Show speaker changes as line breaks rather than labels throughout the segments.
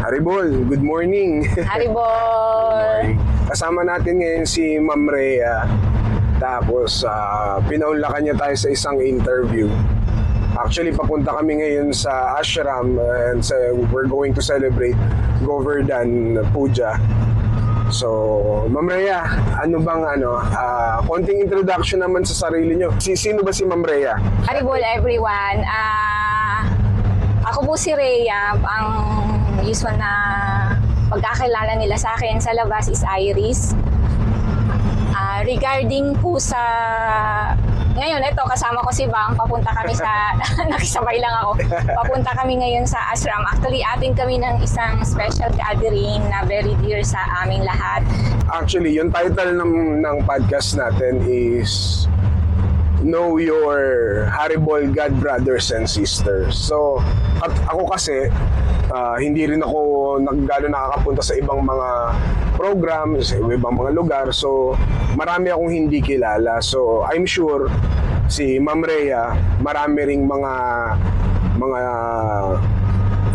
Haribol, good morning.
Haribol!
Kasama natin ngayon si Ma'am Rhea. Tapos, pinaunlakan niya tayo sa isang interview. Actually, papunta kami ngayon sa ashram and we're going to celebrate Govardhan Puja. So, Ma'am Rhea, ano bang konting introduction naman sa sarili niyo. Sino ba si Ma'am Rhea?
Haribol everyone! Ako po si Rhea. Ang usual na pagkakilala nila sa akin sa labas is Iris. Regarding po sa... Ngayon, ito, kasama ko si Bang. Papunta kami sa... Nakisabay lang ako. Papunta kami ngayon sa ashram. Actually, atin kami ng isang special gathering na very dear sa aming lahat.
Actually, yung title ng podcast natin is Know Your Haribol God Brothers and Sisters. So, at ako kasi, hindi rin ako nakakapunta sa ibang mga program, sa ibang mga lugar. So, marami akong hindi kilala. So, I'm sure si Ma'am Rhea, marami ring mga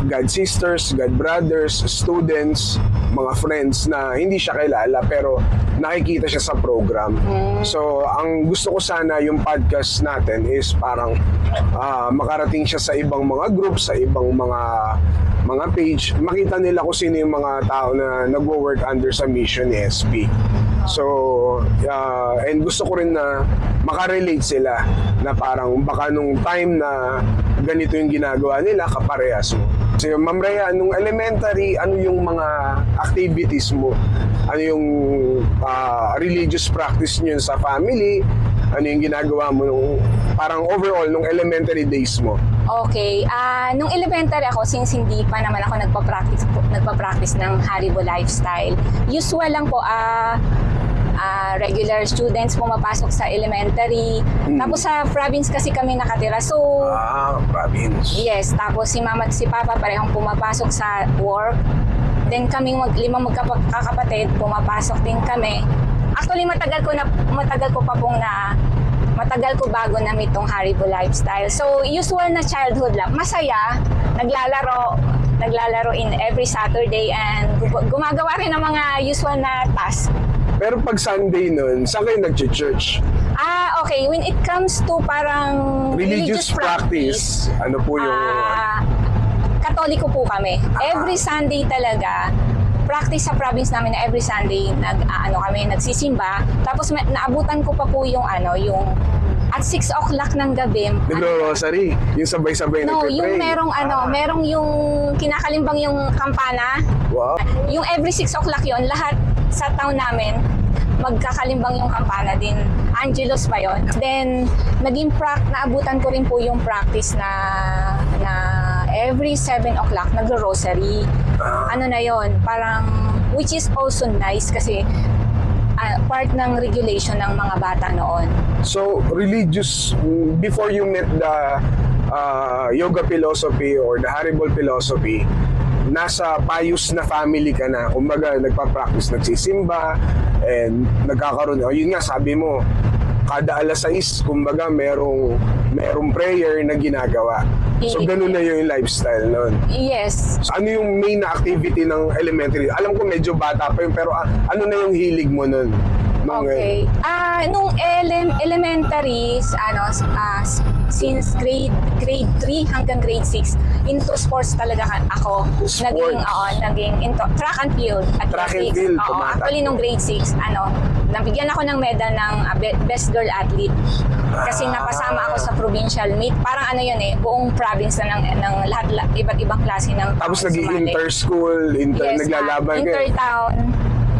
God sisters, God brothers, students, mga friends na hindi siya kilala pero nakikita siya sa program. So, ang gusto ko sana yung podcast natin is parang makarating siya sa ibang mga group, sa ibang mga page, makita nila kung sino yung mga tao na nagwo-work under sa mission ni SP. So, and gusto ko rin na makarelate sila na parang baka nung time na ganito yung ginagawa nila, kaparehas mo. So, Ma'am Rhea, nung elementary, ano yung mga activities mo? Ano yung religious practice nyo sa family? Ano yung ginagawa mo nung parang overall nung elementary days mo?
Okay. Nung elementary ako, since hindi pa naman ako nagpa-practice ng Haribol lifestyle, usual lang po, regular students pumapasok sa elementary. Tapos sa province kasi kami nakatira. So,
province.
Yes, tapos si mama at si papa parehong pumapasok sa work. Then kaming limang magkakapatid, pumapasok din kami. Actually, matagal ko bago na itong Haribol lifestyle. So, usual na childhood lang. Masaya, naglalaro in every Saturday and gumagawa rin ng mga usual na task.
Pero pag Sunday nun, saan kayo nag-church?
Okay. When it comes to parang
Religious practice, ano po yung...
Katoliko po kami. Every Sunday talaga, practice sa province namin na every Sunday kami nagsisimba. Tapos naabutan ko pa po yung at 6 o'clock ng gabi.
Nagro-rosary, yung sabay-sabay
No,
nagpe-pray.
yung merong yung kinakalimbang yung kampana.
Wow.
Yung every 6 o'clock yon, lahat sa town namin magkakalimbang yung kampana din. Angelos pa yon. Then naabutan ko rin po yung practice na every 7 o'clock nagro-rosary. Ano na yon, parang which is also nice kasi part ng regulation ng mga bata noon.
So, religious, before you met the yoga philosophy or the Haribol philosophy, nasa pious na family ka na. Kumbaga, nagpa-practice, nagsisimba, and nagkakaroon. Yun nga, sabi mo, kada alas 6, kumbaga, merong prayer na ginagawa. So, ganun na yung lifestyle nun.
Yes.
So, ano yung main na activity ng elementary? Alam ko medyo bata pa yun, pero ano na yung hilig mo nun?
Okay. Nung elementary, since grade 3 hanggang grade 6, into sports talaga ako. Naging into track and field.
Track and field,
actually, nung grade 6, nabigyan ako ng medal ng best girl athlete. Kasi napasama ako sa provincial meet. Parang buong province na ng lahat, iba't ibang klase ng
tapos nag-inter-school, naglalaban kayo.
Inter-town.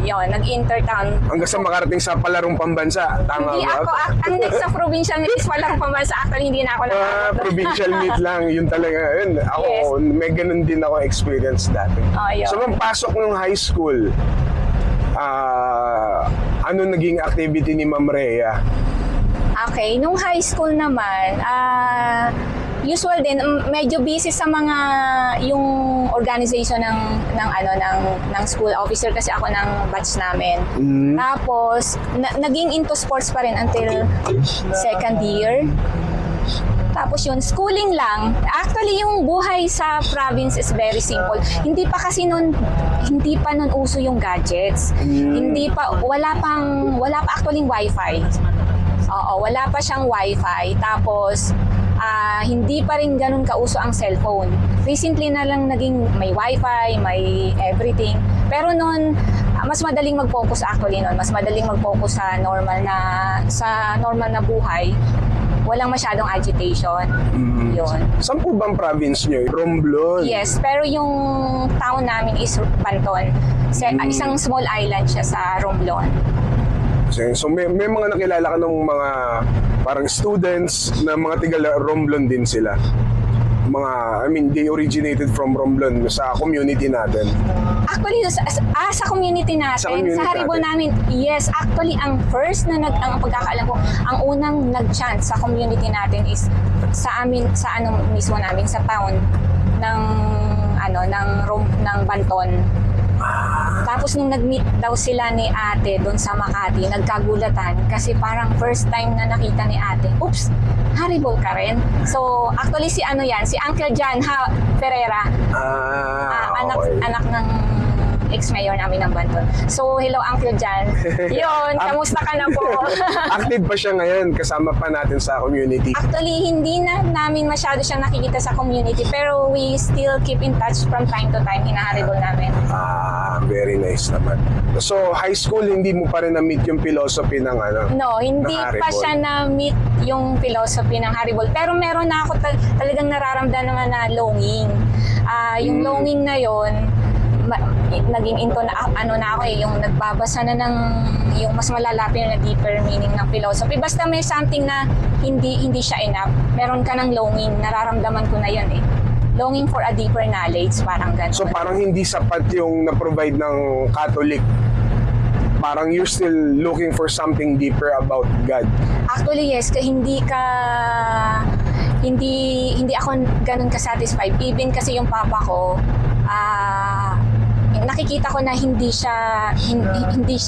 Yun, nag-intertown.
Hanggang sa makarating sa palarong pambansa. Tama
hindi
ba?
Ang next sa provincial meet is palarong pambansa. Actually, hindi na ako nakakot.
Provincial meet lang. Yun talaga. Yun. Ako, yes. May ganun din ako experience dati. So, nung pasok ng high school, ano naging activity ni Ma'am Rhea?
Okay, nung high school naman, usual din, medyo busy sa mga yung organization ng school officer kasi ako ng batch namin. Tapos naging into sports pa rin until second year. Tapos yun, schooling lang. Actually, yung buhay sa province is very simple. Hindi pa nun uso yung gadgets. Wala pa actually wifi. Oo, wala pa siyang wifi. Tapos, hindi pa rin ganun kauso ang cellphone. Recently na lang naging may wifi, may everything. Pero noon, mas madaling mag-focus actually noon. Mas madaling mag-focus sa normal na buhay. Walang masyadong agitation. Yun.
Saan po bang province nyo? Romblon?
Yes, pero yung town namin is Banton. Isang small island siya sa Romblon.
So may mga nakilala ka ng mga parang students na mga tiga Romblon din sila. They originated from Romblon sa community natin.
Actually, sa community natin, sa Haribol namin, yes, actually, ang first na ang pagkakaalam ko, ang unang nag-chant sa community natin is sa mismo namin, sa town ng Banton. Tapos nung nag-meet daw sila ni ate doon sa Makati, nagkagulatan kasi parang first time na nakita ni ate, oops, Haribol ka rin. So actually si Uncle John Ferreira, anak ng ex-mayor namin ng Banton. So hello Uncle John. Yun, kamusta ka na po?
Active pa siya ngayon, kasama pa natin sa community.
Actually, hindi na namin masyado siyang nakikita sa community, pero we still keep in touch from time to time, hinaharibol namin.
Very nice naman. So, high school, hindi mo pa rin na-meet yung philosophy ng
No, hindi
ng
pa siya na-meet yung philosophy ng Haribol. Pero meron na ako talagang nararamdaman na longing. Yung longing na yon naging into na ako yung nagbabasa na ng yung mas malalapit na deeper meaning ng philosophy. Basta may something na hindi siya enough. Meron ka ng longing, nararamdaman ko na yun eh. Longing for a deeper knowledge, parang gano'n.
So parang hindi sapat yung na-provide ng Catholic. Parang you're still looking for something deeper about God.
Actually, yes. Hindi ako ganun ka-satisfied. Even kasi yung papa ko, nakikita ko na hindi siya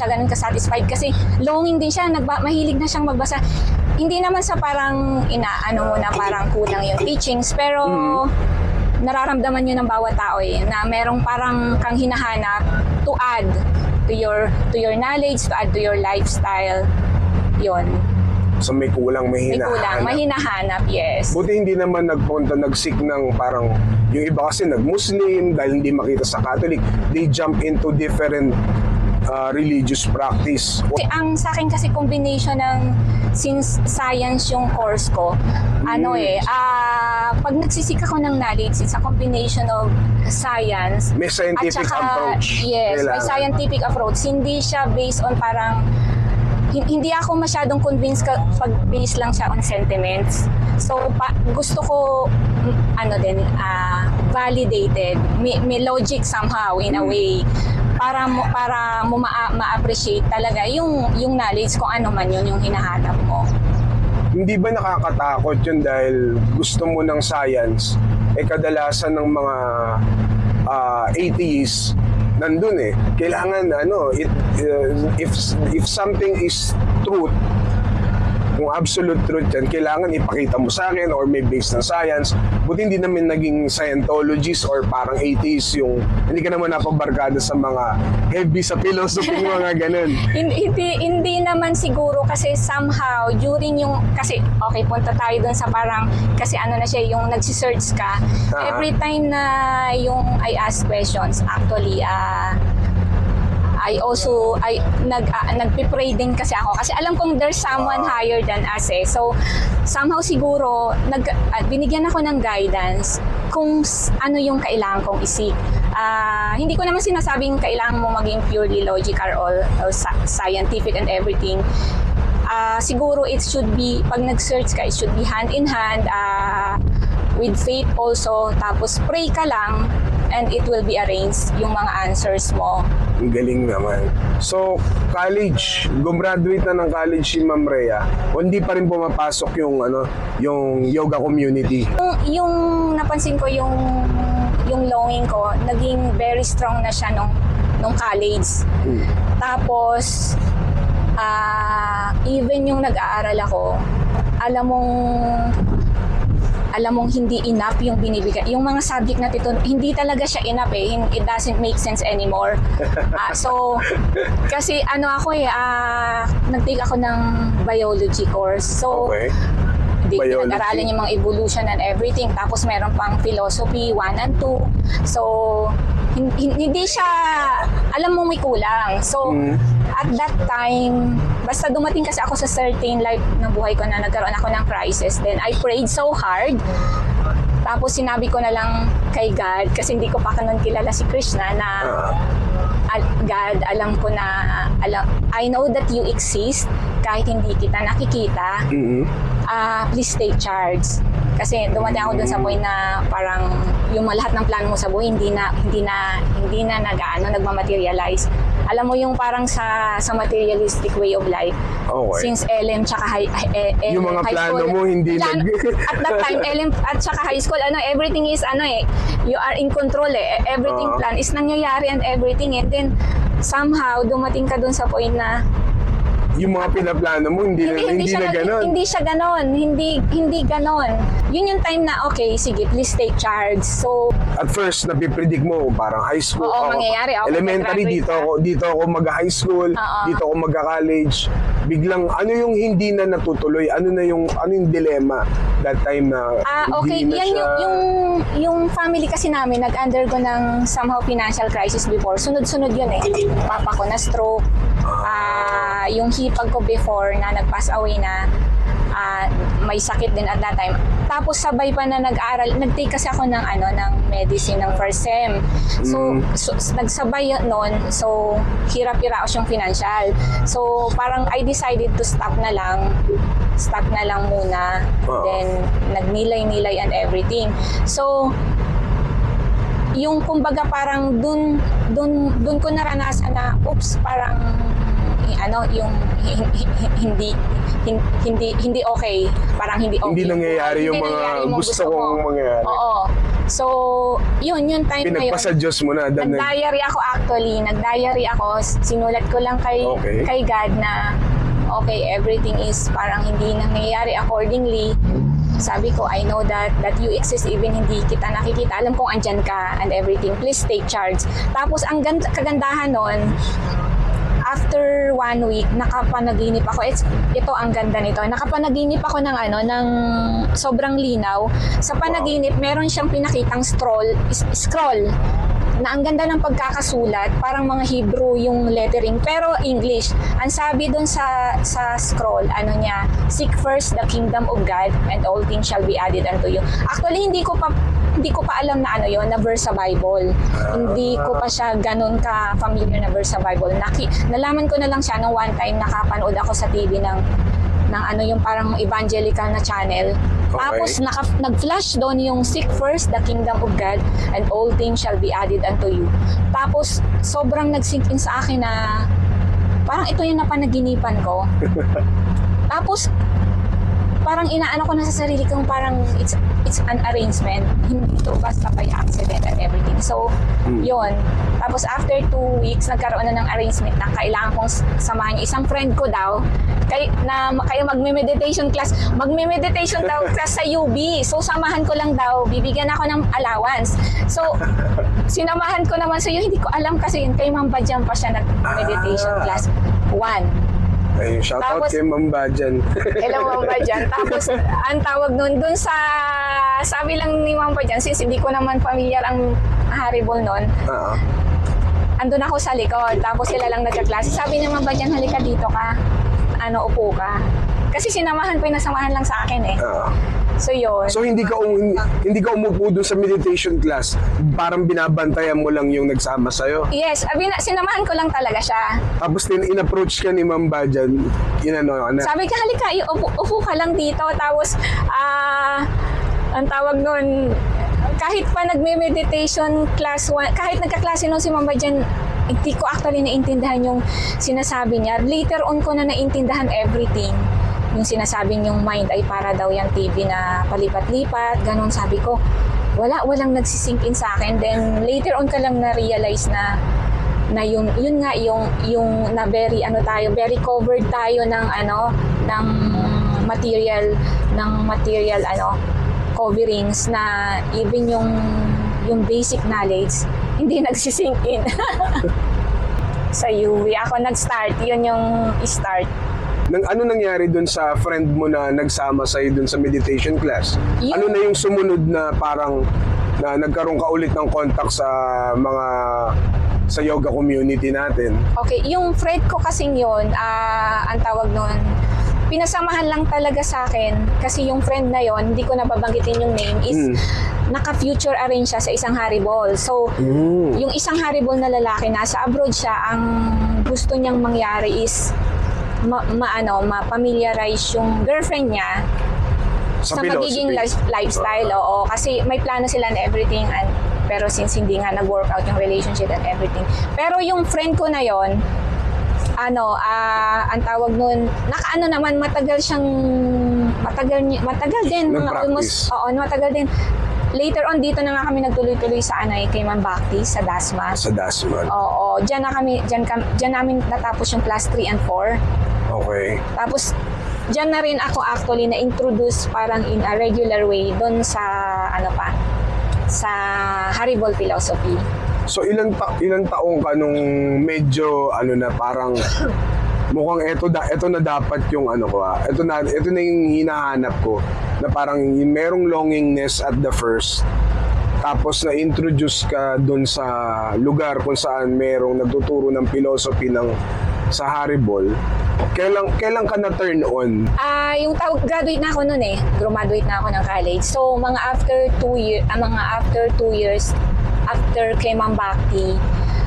ganun ka-satisfied kasi longing din siya, mahilig na siyang magbasa. Hindi naman sa parang parang kulang yung teachings, pero nararamdaman yun ng bawat tao na merong parang kang hinahanap to add to your knowledge, to add to your lifestyle. Yun.
So may kulang, may hinahanap.
May hinahanap, yes.
Buti hindi naman nag-seek ng parang, yung iba kasi nag-Muslim dahil hindi makita sa Catholic, they jump into different religious practice.
Ang sa akin kasi combination ng, since science yung course ko, pag nagsisik ako ng knowledge, it's a combination of science.
May scientific approach.
Yes, may scientific approach. Hindi siya based on parang, hindi ako masyadong convinced pag based lang siya on sentiments. So, gusto ko, validated. May logic somehow, in a way. Para mo ma-appreciate talaga yung knowledge kung ano man yun yung hinahanap mo.
Hindi ba nakakatakot yun dahil gusto mo ng science, kadalasan ng mga atheists, nandun kailangan if something is truth, kung absolute truth yan, kailangan ipakita mo sa akin or may base ng science. Buti hindi namin naging Scientologists or parang atheists yung hindi ka naman napabarkada sa mga heavy sa philosophy mga ganun.
Hindi naman siguro kasi somehow during yung kasi punta tayo dun sa parang kasi na siya yung nagsi-search ka. Every time na yung I ask questions actually nagpe-pray din kasi ako. Kasi alam kong there's someone higher than us So, somehow siguro, binigyan ako ng guidance kung ano yung kailangan kong isik. Hindi ko naman sinasabing kailangan mo maging purely logical or scientific and everything. Siguro it should be, pag nag-search ka, it should be hand in hand, with faith also. Tapos pray ka lang, and it will be arranged yung mga answers mo.
Ang galing naman. So, college, gumraduate na ng college si Ma'am Rhea, o hindi pa rin pumapasok yung yoga community?
Yung napansin ko yung longing ko, naging very strong na siya nung college. Tapos, even yung nag-aaral ako, alam mong alam mong hindi enough yung binibigay. Yung mga subject natin ito, hindi talaga siya enough eh. It doesn't make sense anymore. So, kasi nag-take ako ng biology course. So,
Okay. Biology.
Pinag-aralan yung mga evolution and everything. Tapos meron pang philosophy 1 and 2. So, hindi siya, alam mo may kulang. So, at that time, basta dumating kasi ako sa certain life ng buhay ko na nagkaroon ako ng crisis. Then I prayed so hard. Tapos sinabi ko na lang kay God, kasi hindi ko pa kanon kilala si Krishna, na God, alam ko na, I know that you exist kahit hindi kita nakikita. Please take charge. Kasi dumating ako dun sa point na parang yung lahat ng plano mo sa buhay hindi na nagmamaterialize. Alam mo yung parang sa materialistic way of life.
Okay.
Since LM tsaka
Yung mga
high
plano
school,
mo hindi
at that time LM at tsaka high school, everything is you are in control eh. Everything plan is nangyayari and everything, and then somehow dumating ka dun sa point na
yung mga pinaplano mo hindi na ganon.
Hindi siya ganon. Hindi ganon. Yun yung time na, okay, sige, please take charge. So,
at first, napipredict mo, parang high school.
Oo, mangyayari. Okay,
elementary, dito ako mag-high school, dito ako mag-college. Biglang, ano yung hindi na natutuloy? Ano yung dilemma that time na
okay,
hindi na
yan
siya...
yung family kasi namin nag-undergo ng somehow financial crisis before. Sunod-sunod yun eh. Papa ko na stroke. Yung hipag ko before na nag-pass away na, may sakit din at that time. Tapos sabay pa na nag-aral, nag-take kasi ako ng medicine ng first sem. So nagsabay yun noon. So hirap-hirap yung financial. So parang I decided to stop na lang muna. Then nagnilay-nilay and everything. So yung kumbaga parang dun ko naranasan na parang yung hindi okay, parang hindi okay.
Hindi nangyayari yung mga gusto kong mangyayari.
Oo. So, yun time na yun.
Pinagpasa Diyos mo na.
Nag-diary ako actually. Sinulat ko lang kay God na okay, everything is parang hindi nangyayari accordingly. Sabi ko, I know that you exist even hindi kita nakikita. Alam kong andyan ka and everything. Please take charge. Tapos, ang kagandahan nun, after 1 week, nakapanaginip ako. Ito ang ganda nito. Nakapanaginip ako ng sobrang linaw. Sa panaginip, meron siyang pinakitang scroll na ang ganda ng pagkakasulat, parang mga Hebrew yung lettering, pero English. Ang sabi dun sa scroll, seek first the kingdom of God and all things shall be added unto you. Actually, hindi ko pa alam na na verse sa Bible. Hindi ko pa siya ganun ka familiar na verse sa Bible. Nalaman ko na lang siya nung one time nakapanood ako sa TV ng yung parang evangelical na channel. Okay. Tapos nag-flash doon yung seek first the kingdom of God and all things shall be added unto you. Tapos sobrang nag-sink in sa akin na parang ito yung napanaginipan ko. Tapos parang inaano ko na sa sarili kong parang it's an arrangement. Hindi ito basta by accident and everything. So, yun. Tapos after 2 weeks, nagkaroon na ng arrangement na kailangan kong samahan yung isang friend ko daw kayo magme-meditation class. Magme-meditation daw class sa UB. So, samahan ko lang daw. Bibigyan ako ng allowance. So, sinamahan ko naman sa iyo. Hindi ko alam kasi yun. Kay Ma'am Badyan pa siya nag-meditation class. 1.
Ay, shout out kay Ma'am Badyan.
Hello, Ma'am Badyan. Tapos, ang tawag dun sa, sabi lang ni Ma'am Badyan, since hindi ko naman familiar ang Haribol nun, andun ako sa likod, tapos sila lang nagkaklase. Sabi ni Ma'am Badyan, halika dito ka, upo ka. Kasi sinamahan ko yung nasamahan lang sa akin eh. So yun.
So hindi ka umupo doon sa meditation class. Parang binabantayan mo lang yung nagsama sa'yo.
Yes, sinamahan ko lang talaga siya.
Tapos in-approach ka ni Ma'am Badyan.
Sabi ka, halika, upo ka lang dito. Tapos, ang tawag nun, kahit pa nagme-meditation class 1, kahit nagkaklase nun si Ma'am Badyan, hindi ko actually naintindihan yung sinasabi niya. Later on ko na naintindihan everything. Yung sinasabing yung mind ay para daw yung TV na palipat-lipat, ganun. Sabi ko, walang nagsisink in sa akin. Then later on ka lang na-realize na yun nga yung na very covered tayo ng material coverings na even yung basic knowledge hindi nagsisink in. Sa UV ako nag-start, yun yung start.
Ano nangyari dun sa friend mo na nagsama sa'yo dun sa meditation class? Ano na yung sumunod na parang na nagkaroon ka ulit ng contact sa yoga community natin?
Okay, yung friend ko kasing yun, ang tawag nun, pinasamahan lang talaga sa akin kasi yung friend na yon, hindi ko nababanggitin yung name, is naka-future arrange siya sa isang haribol. So, yung isang haribol na lalaki, nasa abroad siya, ang gusto niyang mangyari is ma-familiarize yung girlfriend niya sa magiging lifestyle. Oo, kasi may plano sila and everything, pero since hindi nga nag-work out yung relationship and everything. Pero yung friend ko na yon, ang tawag nun, naman, matagal din,
almost,
matagal din. Later on, dito na nga kami nagtuloy-tuloy sa kay Ma'am Bhakti, sa Dasma.
Sa Dasma.
Oo, dyan namin natapos yung class 3 and 4.
Okay.
Tapos, dyan na rin ako actually na-introduce parang in a regular way doon sa, sa Haribol philosophy.
So ilang taong ka nung medyo na parang mukhang eto na dapat yung ito na yung hinahanap ko, na parang merong longingness at the first, tapos na-introduce ka dun sa lugar kung saan merong nagtuturo ng philosophy sa Haribol. Kailan ka na turn on?
Yung graduate na ako noon graduate na ako ng college. So mga after 2 years after kay Ma'am Bhakti,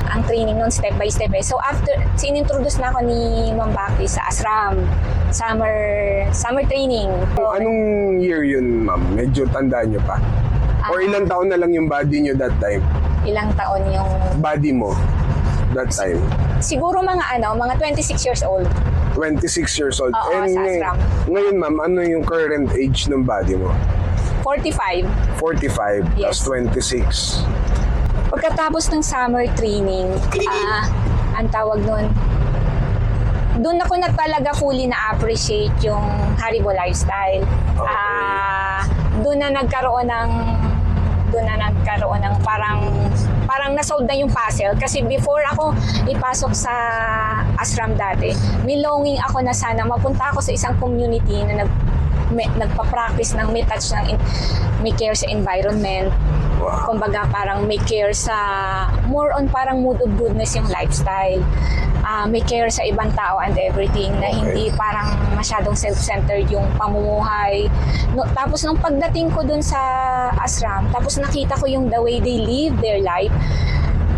ang training nun step by step. So after, sinintroduce na ako ni Ma'am Bhakti sa ashram, summer training.
Anong year yun, ma'am? Medyo tandaan nyo pa? Or ilang taon na lang yung body nyo that time?
Ilang taon yung
body mo that time?
Siguro mga 26 years old.
26 years old.
Oo, sa ashram.
Ngayon, ma'am, ano yung current age ng body mo?
45.
45
Yes.
plus 26.
Pagkatapos ng summer training, ang tawag nun, doon ako na talaga fully na-appreciate yung Haribol lifestyle.
Okay.
Doon na nagkaroon ng parang nasolve na yung puzzle. Kasi before ako ipasok sa ashram dati, may longing ako na sana mapunta ako sa isang community na nagpa-practice ng may touch may care sa environment.
Wow.
Kumbaga parang may care sa more on parang mood of goodness yung lifestyle. May care sa ibang tao and everything, na hindi parang masyadong self-centered yung pamumuhay. Tapos nung pagdating ko dun sa ashram, tapos nakita ko yung the way they live their life.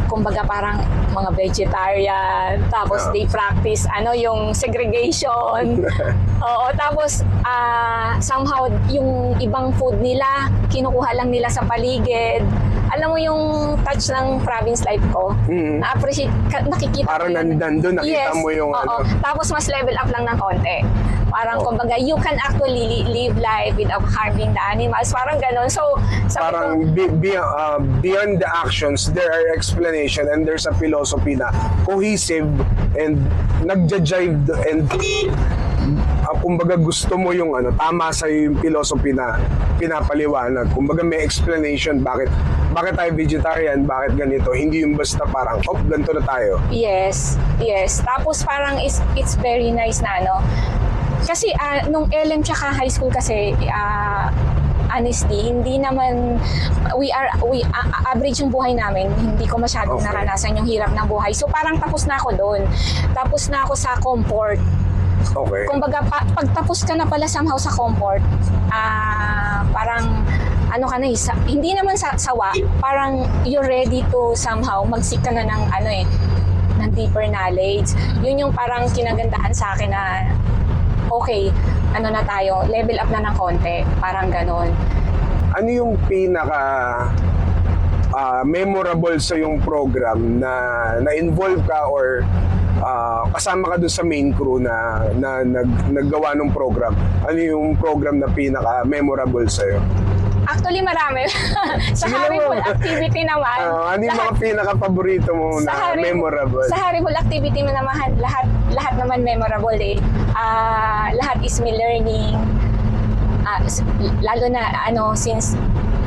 Kumbaga parang mga vegetarian, tapos they practice yung segregation. Oo, tapos somehow yung ibang food nila kinukuha lang nila sa paligid. Alam mo yung touch ng province life ko? Na-appreciate, nakikita
parang
ko yun.
nandun, nakita mo yung
Oo. Tapos mas level up lang ng konti. Parang kumbaga, you can actually live life without harming the animals. Parang ganun. So,
parang beyond the actions, there are explanation and there's a philosophy na cohesive and nagja-jive and kumbaga gusto mo yung tama sa yung philosophy na pinapaliwanag. Kumbaga may explanation bakit tayo vegetarian, bakit ganito. Hindi yung basta parang, ganito na tayo.
Yes. Tapos parang it's very nice na kasi nung LM tsaka high school kasi, honestly, hindi naman, average yung buhay namin. Hindi ko masyadong naranasan yung hirap ng buhay. So parang tapos na ako doon. Tapos na ako sa comfort.
Okay.
Kumbaga, pagtapos ka na pala somehow sa comfort, parang hindi naman sawa, parang you're ready to somehow magsik ka na ng ng deeper knowledge. Yun yung parang kinagandahan sa akin na okay, na tayo, level up na ng konti, parang ganon.
Ano yung pinaka memorable sa yung program na involve ka or kasama ka doon sa main crew na naggawa ng program? Ano yung program na pinaka memorable sa'yo?
Actually, marami. Sa Haribol activity naman.
Ano yung mga pinaka-paborito mo na memorable?
Sa Haribol activity naman, lahat naman memorable eh. Lahat is me learning. lalo na since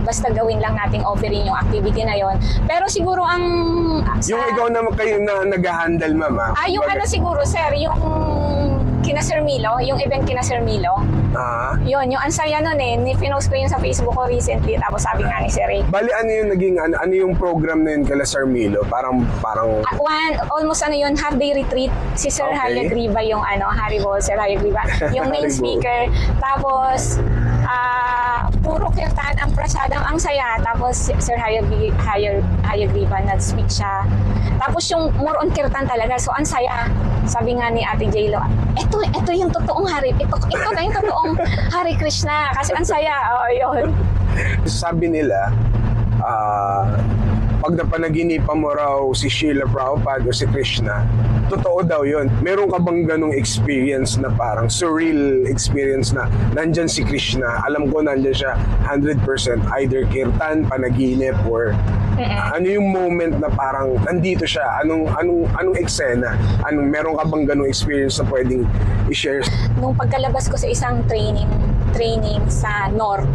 basta gawin lang nating offering yung activity na yon. Pero siguro ang
Yung ikaw naman kayo na nag-handle, mama.
yung siguro sir, yung kina Sir Milo, yung event kina Sir Milo. Yun, yung ansaya nun pinost ko yun sa Facebook ko recently, tapos sabi nga ni Sir Ray.
Bali, ano yung naging, ano yung program na yun kala Sir Milo? Parang...
Almost half day retreat. Si Sir
Okay.
Hayag Riba yung Haribol, Sir Hayag Riba, yung main
Haribol.
speaker. Tapos, puro kirtan ang prasadang ang saya. Tapos, Sir Hayag Riba, nag-speak siya. Tapos, yung more on kirtan talaga. So, ang saya. Sabi nga ni Ate J-Lo, ito yung totoong ito na yung totoong Hare Krishna. Kasi ang saya. Yun.
Sabi nila, pag napanaginipan mo raw si Srila Prabhupada o si Krishna, totoo daw yun. Meron ka bang ganong experience na parang surreal experience na nandyan si Krishna? Alam ko nandyan siya 100%, either kirtan, panaginip, or ano yung moment na parang nandito siya? Anong eksena? Meron ka bang ganong experience na pwedeng i-share?
Nung pagkalabas ko sa isang training sa North,